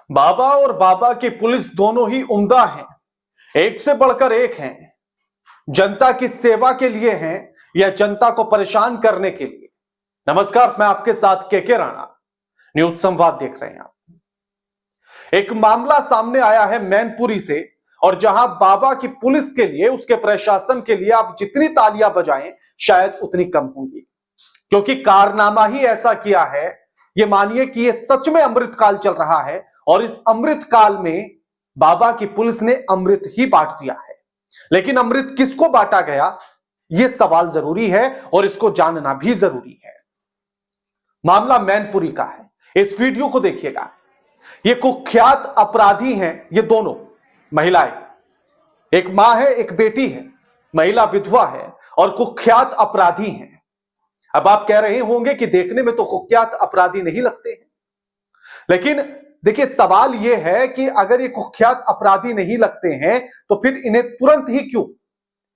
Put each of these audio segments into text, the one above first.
बाबा और बाबा की पुलिस दोनों ही उम्दा हैं, एक से बढ़कर एक हैं। जनता की सेवा के लिए हैं या जनता को परेशान करने के लिए। नमस्कार, मैं आपके साथ के राणा, न्यूज संवाद देख रहे हैं आप। एक मामला सामने आया है मैनपुरी से, और जहां बाबा की पुलिस के लिए, उसके प्रशासन के लिए आप जितनी तालियां बजाएं शायद उतनी कम होंगी, क्योंकि कारनामा ही ऐसा किया है। ये मानिए कि ये सच में अमृत काल चल रहा है, और इस अमृत काल में बाबा की पुलिस ने अमृत ही बांट दिया है। लेकिन अमृत किसको बांटा गया, यह सवाल जरूरी है और इसको जानना भी जरूरी है। मामला मैनपुरी का है। इस वीडियो को देखिएगा। ये कुख्यात अपराधी हैं, ये दोनों महिलाएं, एक मां है, एक बेटी है, महिला विधवा है और कुख्यात अपराधी हैं। अब आप कह रहे होंगे कि देखने में तो कुख्यात अपराधी नहीं लगते हैं, लेकिन देखिए सवाल यह है कि अगर ये कुख्यात अपराधी नहीं लगते हैं तो फिर इन्हें तुरंत ही क्यों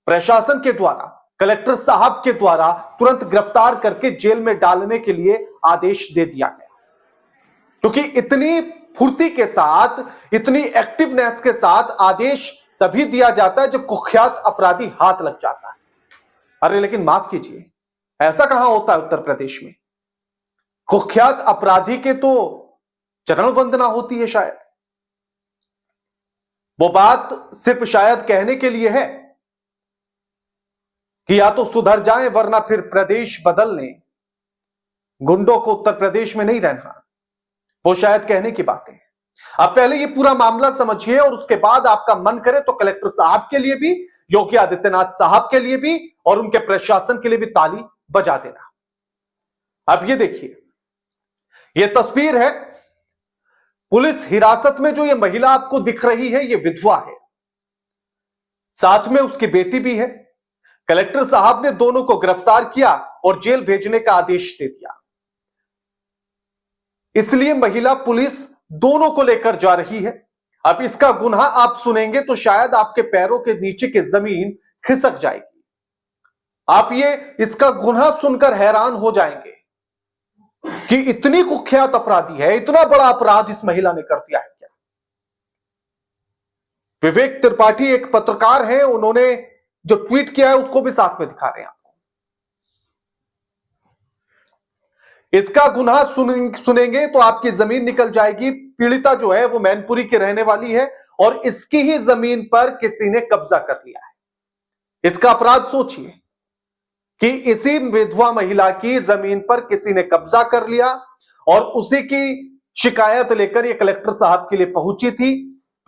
प्रशासन के द्वारा, कलेक्टर साहब के द्वारा तुरंत गिरफ्तार करके जेल में डालने के लिए आदेश दे दिया गया? क्योंकि इतनी फुर्ती के साथ, इतनी एक्टिवनेस के साथ आदेश तभी दिया जाता है जब कुख्यात अपराधी हाथ लग जाता है। अरे लेकिन माफ कीजिए, ऐसा कहां होता है उत्तर प्रदेश में? कुख्यात अपराधी के तो चरण वंदना होती है। शायद वो बात सिर्फ शायद कहने के लिए है कि या तो सुधर जाएं वरना फिर प्रदेश बदल लें, गुंडों को उत्तर प्रदेश में नहीं रहना। वो शायद कहने की बात है। आप पहले ये पूरा मामला समझिए और उसके बाद आपका मन करे तो कलेक्टर साहब के लिए भी, योगी आदित्यनाथ साहब के लिए भी और उनके प्रशासन के लिए भी ताली बजा देना। अब ये देखिए, ये तस्वीर है पुलिस हिरासत में। जो ये महिला आपको दिख रही है, ये विधवा है, साथ में उसकी बेटी भी है। कलेक्टर साहब ने दोनों को गिरफ्तार किया और जेल भेजने का आदेश दे दिया। इसलिए महिला पुलिस दोनों को लेकर जा रही है। अब इसका गुनाह आप सुनेंगे तो शायद आपके पैरों के नीचे की जमीन खिसक जाएगी। आप ये इसका गुनाह सुनकर हैरान हो जाएंगे कि इतनी कुख्यात अपराधी है, इतना बड़ा अपराध इस महिला ने कर दिया है क्या? विवेक त्रिपाठी एक पत्रकार है, उन्होंने जो ट्वीट किया है उसको भी साथ में दिखा रहे हैं आपको। इसका गुनाह सुनेंगे तो आपकी जमीन निकल जाएगी। पीड़िता जो है वो मैनपुरी की रहने वाली है और इसकी ही जमीन पर किसी ने कब्जा कर लिया है। इसका अपराध सोचिए कि इसी विधवा महिला की जमीन पर किसी ने कब्जा कर लिया और उसी की शिकायत लेकर ये कलेक्टर साहब के लिए पहुंची थी,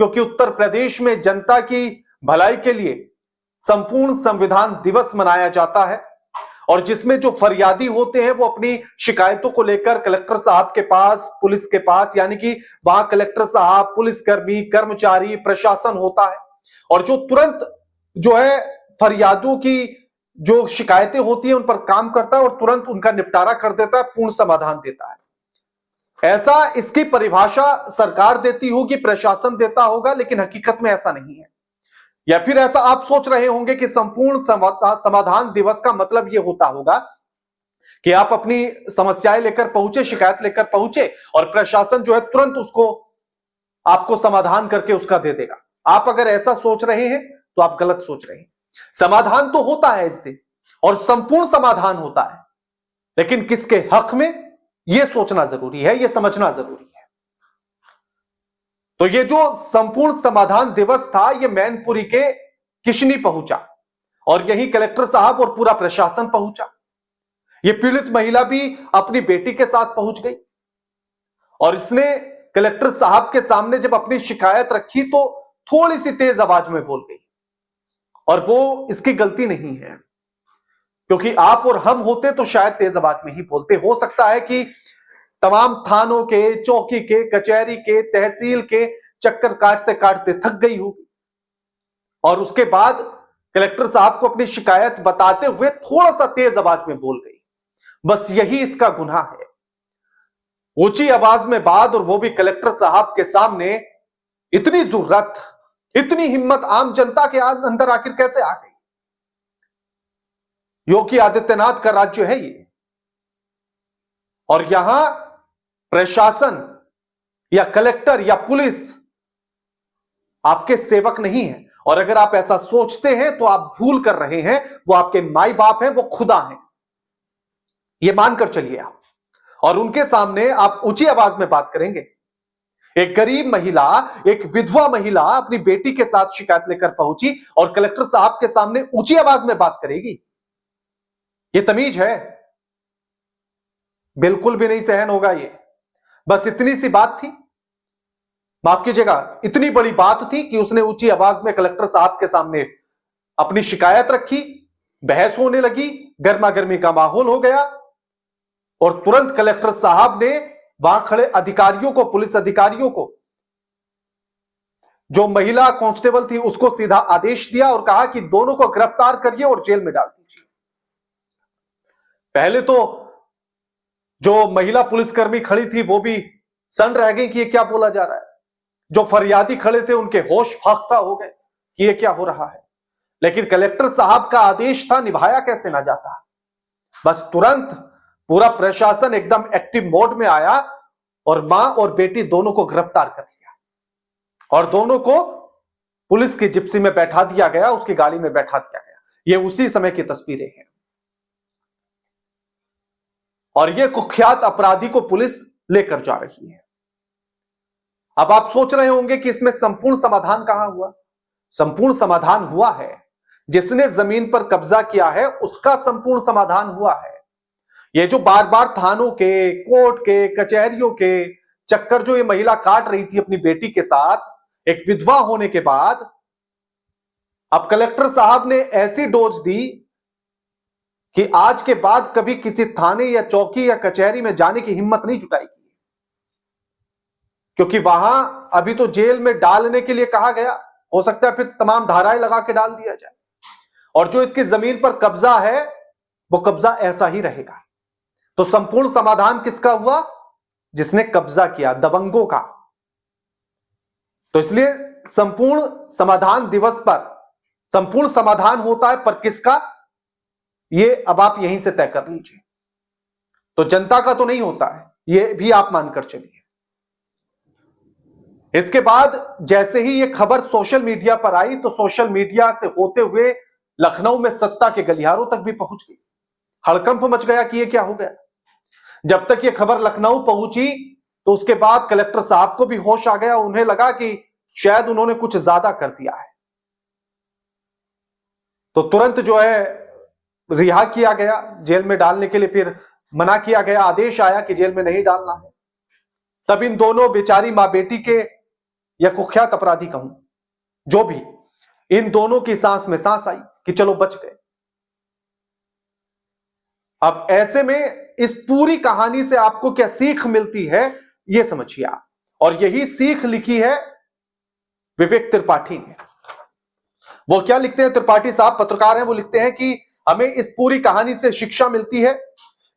क्योंकि उत्तर प्रदेश में जनता की भलाई के लिए संपूर्ण संविधान दिवस मनाया जाता है, और जिसमें जो फरियादी होते हैं वो अपनी शिकायतों को लेकर कलेक्टर साहब के पास, पुलिस के पास, यानी कि वहां कलेक्टर साहब, पुलिसकर्मी, कर्मचारी, प्रशासन होता है, और जो तुरंत जो है फरियादों की जो शिकायतें होती है उन पर काम करता है और तुरंत उनका निपटारा कर देता है, पूर्ण समाधान देता है। ऐसा इसकी परिभाषा सरकार देती होगी, प्रशासन देता होगा, लेकिन हकीकत में ऐसा नहीं है। या फिर ऐसा आप सोच रहे होंगे कि संपूर्ण समाधान दिवस का मतलब यह होता होगा कि आप अपनी समस्याएं लेकर पहुंचे, शिकायत लेकर पहुंचे और प्रशासन जो है तुरंत उसको आपको समाधान करके उसका दे देगा। आप अगर ऐसा सोच रहे हैं तो आप गलत सोच रहे हैं। समाधान तो होता है इस दिन और संपूर्ण समाधान होता है, लेकिन किसके हक में, यह सोचना जरूरी है, यह समझना जरूरी है। तो ये जो संपूर्ण समाधान दिवस था, ये मैनपुरी के किशनी पहुंचा और यही कलेक्टर साहब और पूरा प्रशासन पहुंचा। ये पीड़ित महिला भी अपनी बेटी के साथ पहुंच गई और इसने कलेक्टर साहब के सामने जब अपनी शिकायत रखी तो थोड़ी सी तेज आवाज में बोल गई, और वो इसकी गलती नहीं है, क्योंकि आप और हम होते तो शायद तेज आवाज में ही बोलते। हो सकता है कि तमाम थानों के, चौकी के, कचहरी के, तहसील के चक्कर काटते काटते थक गई होगी और उसके बाद कलेक्टर साहब को अपनी शिकायत बताते हुए थोड़ा सा तेज आवाज में बोल गई। बस यही इसका गुनाह है। ऊंची आवाज में बात, और वो भी कलेक्टर साहब के सामने। इतनी जुर्रत, इतनी हिम्मत आम जनता के अंदर आखिर कैसे आ गई? योगी आदित्यनाथ का राज्य है ये, और यहां प्रशासन या कलेक्टर या पुलिस आपके सेवक नहीं है। और अगर आप ऐसा सोचते हैं तो आप भूल कर रहे हैं, वो आपके माई बाप हैं, वो खुदा हैं, ये मानकर चलिए आप। और उनके सामने आप ऊंची आवाज में बात करेंगे। एक गरीब महिला, एक विधवा महिला अपनी बेटी के साथ शिकायत लेकर पहुंची और कलेक्टर साहब के सामने ऊंची आवाज में बात करेगी, ये तमीज है? बिल्कुल भी नहीं सहन होगा ये। बस इतनी सी बात थी, माफ कीजिएगा, इतनी बड़ी बात थी कि उसने ऊंची आवाज में कलेक्टर साहब के सामने अपनी शिकायत रखी, बहस होने लगी, गर्मा गर्मी का माहौल हो गया और तुरंत कलेक्टर साहब ने वहां खड़े अधिकारियों को, पुलिस अधिकारियों को, जो महिला कांस्टेबल थी उसको सीधा आदेश दिया और कहा कि दोनों को गिरफ्तार करिए और जेल में डाल दीजिए। पहले तो जो महिला पुलिसकर्मी खड़ी थी वो भी सन रह गई कि ये क्या बोला जा रहा है। जो फरियादी खड़े थे उनके होश फाख्ता हो गए कि ये क्या हो रहा है। लेकिन कलेक्टर साहब का आदेश था, निभाया कैसे ना जाता। बस तुरंत पूरा प्रशासन एकदम एक्टिव मोड में आया और मां और बेटी दोनों को गिरफ्तार कर लिया और दोनों को पुलिस की जिप्सी में बैठा दिया गया, उसकी गाड़ी में बैठा दिया गया। ये उसी समय की तस्वीरें हैं। और ये कुख्यात अपराधी को पुलिस लेकर जा रही है। अब आप सोच रहे होंगे कि इसमें संपूर्ण समाधान कहां हुआ? संपूर्ण समाधान हुआ है, जिसने जमीन पर कब्जा किया है उसका संपूर्ण समाधान हुआ है। ये जो बार बार थानों के, कोर्ट के, कचहरियों के चक्कर जो ये महिला काट रही थी अपनी बेटी के साथ, एक विधवा होने के बाद, अब कलेक्टर साहब ने ऐसी डोज दी कि आज के बाद कभी किसी थाने या चौकी या कचहरी में जाने की हिम्मत नहीं जुटाएगी, क्योंकि वहां अभी तो जेल में डालने के लिए कहा गया, हो सकता है फिर तमाम धाराएं लगा के डाल दिया जाए। और जो इसकी जमीन पर कब्जा है वो कब्जा ऐसा ही रहेगा। तो संपूर्ण समाधान किसका हुआ? जिसने कब्जा किया, दबंगों का। तो इसलिए संपूर्ण समाधान दिवस पर संपूर्ण समाधान होता है, पर किसका, ये अब आप यहीं से तय कर लीजिए। तो जनता का तो नहीं होता है, ये भी आप मानकर चलिए। इसके बाद जैसे ही ये खबर सोशल मीडिया पर आई तो सोशल मीडिया से होते हुए लखनऊ में सत्ता के गलियारों तक भी पहुंच गई। हड़कंप मच गया कि ये क्या हो गया। जब तक ये खबर लखनऊ पहुंची तो उसके बाद कलेक्टर साहब को भी होश आ गया। उन्हें लगा कि शायद उन्होंने कुछ ज्यादा कर दिया है, तो तुरंत जो है रिहा किया गया, जेल में डालने के लिए फिर मना किया गया, आदेश आया कि जेल में नहीं डालना है। तब इन दोनों बेचारी मां बेटी के, या कुख्यात अपराधी कहूं, जो भी, इन दोनों की सांस में सांस आई कि चलो बच गए। अब ऐसे में इस पूरी कहानी से आपको क्या सीख मिलती है, यह समझिए आप। और यही सीख लिखी है विवेक त्रिपाठी ने। वो क्या लिखते हैं, त्रिपाठी साहब पत्रकार हैं, वो लिखते हैं कि हमें इस पूरी कहानी से शिक्षा मिलती है,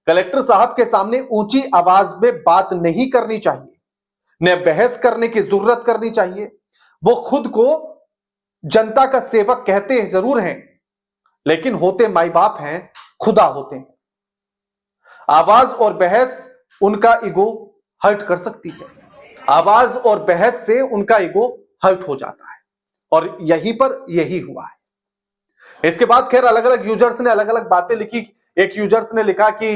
कलेक्टर साहब के सामने ऊंची आवाज में बात नहीं करनी चाहिए, न बहस करने की जरूरत करनी चाहिए। वो खुद को जनता का सेवक कहते हैं जरूर हैं, लेकिन होते माई बाप हैं, खुदा होते हैं। आवाज और बहस उनका ईगो हर्ट कर सकती है, आवाज और बहस से उनका ईगो हर्ट हो जाता है, और यहीं पर यही हुआ है। इसके बाद खैर अलग अलग यूजर्स ने अलग अलग बातें लिखी। एक यूजर्स ने लिखा कि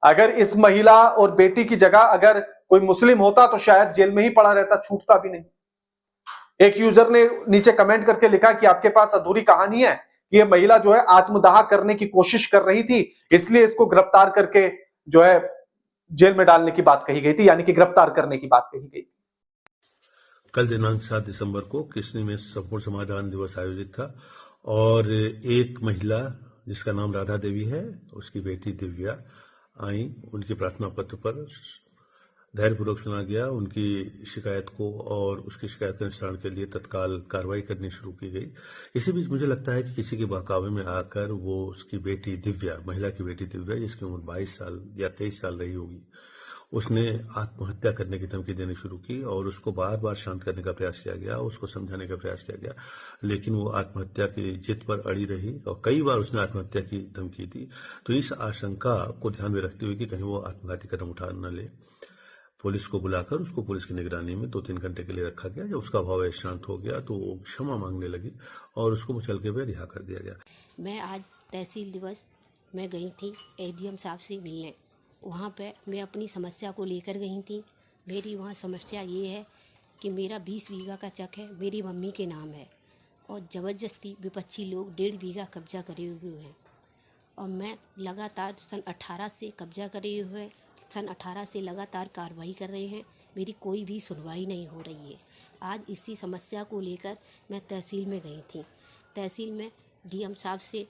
अगर इस महिला और बेटी की जगह अगर कोई मुस्लिम होता तो शायद जेल में ही पड़ा रहता, छूटता भी नहीं। एक यूजर ने नीचे कमेंट करके लिखा कि आपके पास अधूरी कहानी है कि ये महिला जो है आत्मदाह करने की कोशिश कर रही थी, इसलिए इसको गिरफ्तार करके जो है जेल में डालने की बात कही गई थी, यानी कि गिरफ्तार करने की बात कही गई थी। कल दिनांक 7 दिसंबर को किसनी में संपूर्ण समाधान दिवस आयोजित था और एक महिला जिसका नाम राधा देवी है, उसकी बेटी दिव्या आई। उनके प्रार्थना पत्र पर धैर्यपूर्वक सुना गया, उनकी शिकायत को और उसकी शिकायत के निस्तारण के लिए तत्काल कार्रवाई करनी शुरू की गई। इसी बीच मुझे लगता है कि किसी के बहकावे में आकर वो उसकी बेटी दिव्या, महिला की बेटी दिव्या, जिसकी उम्र 22 साल या 23 साल रही होगी, उसने आत्महत्या करने की धमकी देनी शुरू की और उसको बार बार शांत करने का प्रयास किया गया, उसको समझाने का प्रयास किया गया, लेकिन वो आत्महत्या की जिद पर अड़ी रही और कई बार उसने आत्महत्या की धमकी दी। तो इस आशंका को ध्यान में रखते हुए कि कहीं वो आत्मघाती कदम उठा न ले, पुलिस को बुलाकर उसको पुलिस की निगरानी में 2-3 घंटे के लिए रखा गया। जब उसका भाव शांत हो गया तो वो क्षमा मांगने लगी और उसको मुचलके पे रिहा कर दिया गया। मैं आज तहसील दिवस में गई थी एडीएम साहब से मिलने। वहाँ पे मैं अपनी समस्या को लेकर गई थी। मेरी वहाँ समस्या ये है कि मेरा 20 बीघा का चक है, मेरी मम्मी के नाम है और ज़बरदस्ती विपक्षी लोग 1.5 बीघा कब्जा करे हुए हैं और मैं लगातार सन 18 से कब्जा करे हुए, सन 18 से लगातार कार्रवाई कर रहे हैं। मेरी कोई भी सुनवाई नहीं हो रही है। आज इसी समस्या को लेकर मैं तहसील में गई थी। तहसील में डीएम साहब से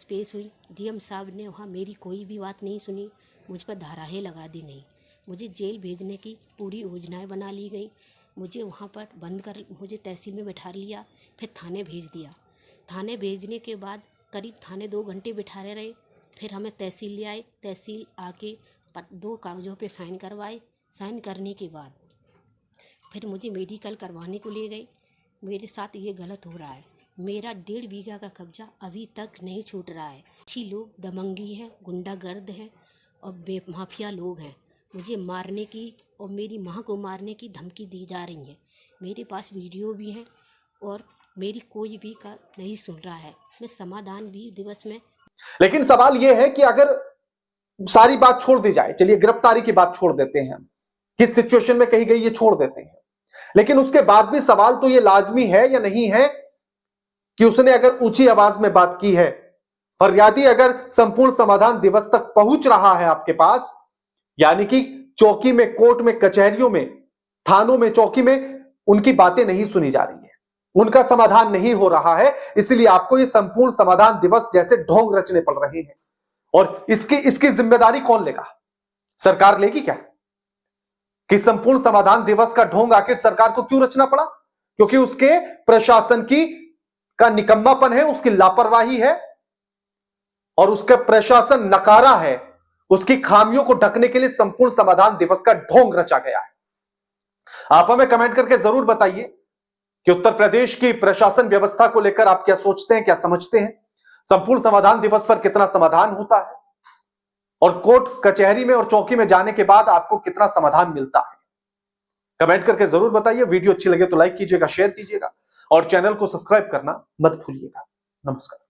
पेश हुई। डीएम साहब ने वहाँ मेरी कोई भी बात नहीं सुनी, मुझ पर धाराएं लगा दी। नहीं, मुझे जेल भेजने की पूरी योजनाएं बना ली गई। मुझे वहाँ पर बंद कर, मुझे तहसील में बैठा लिया, फिर थाने भेज दिया। थाने भेजने के बाद करीब थाने 2 घंटे बिठा रहे। फिर हमें तहसील ले आए। तहसील आके 2 कागज़ों पे साइन करवाए। साइन करने के बाद फिर मुझे मेडिकल करवाने को ले गए। मेरे साथ ये गलत हो रहा है। मेरा 1.5 बीघा का कब्जा अभी तक नहीं छूट रहा है। अच्छी लोग दबंगी हैं, गुंडागर्द हैं और बेमाफिया लोग हैं। मुझे मारने की और मेरी माँ को मारने की धमकी दी जा रही है। मेरे पास वीडियो भी है और मेरी कोई भी का नहीं सुन रहा है। मैं समाधान भी दिवस में, लेकिन सवाल यह है कि अगर सारी बात छोड़ दी जाए, चलिए गिरफ्तारी की बात छोड़ देते हैं, किस सिचुएशन में कही गई ये छोड़ देते हैं, लेकिन उसके बाद भी सवाल तो ये लाजमी है या नहीं है कि उसने अगर ऊंची आवाज में बात की है और यदि अगर संपूर्ण समाधान दिवस तक पहुंच रहा है आपके पास, यानी कि चौकी में, कोर्ट में, कचहरियों में, थानों में, चौकी में उनकी बातें नहीं सुनी जा रही है, उनका समाधान नहीं हो रहा है, इसलिए आपको ये संपूर्ण समाधान दिवस जैसे ढोंग रचने पड़ रहे हैं। और इसकी जिम्मेदारी कौन लेगा? सरकार लेगी क्या? कि संपूर्ण समाधान दिवस का ढोंग आखिर सरकार को क्यों रचना पड़ा? क्योंकि उसके प्रशासन का निकम्मापन है, उसकी लापरवाही है और उसका प्रशासन नकारा है। उसकी खामियों को ढकने के लिए संपूर्ण समाधान दिवस का ढोंग रचा गया है। आप हमें कमेंट करके जरूर बताइए कि उत्तर प्रदेश की प्रशासन व्यवस्था को लेकर आप क्या सोचते हैं, क्या समझते हैं? संपूर्ण समाधान दिवस पर कितना समाधान होता है और कोर्ट कचहरी में और चौकी में जाने के बाद आपको कितना समाधान मिलता है? कमेंट करके जरूर बताइए। वीडियो अच्छी लगे तो लाइक कीजिएगा, शेयर कीजिएगा और चैनल को सब्सक्राइब करना मत भूलिएगा। नमस्कार।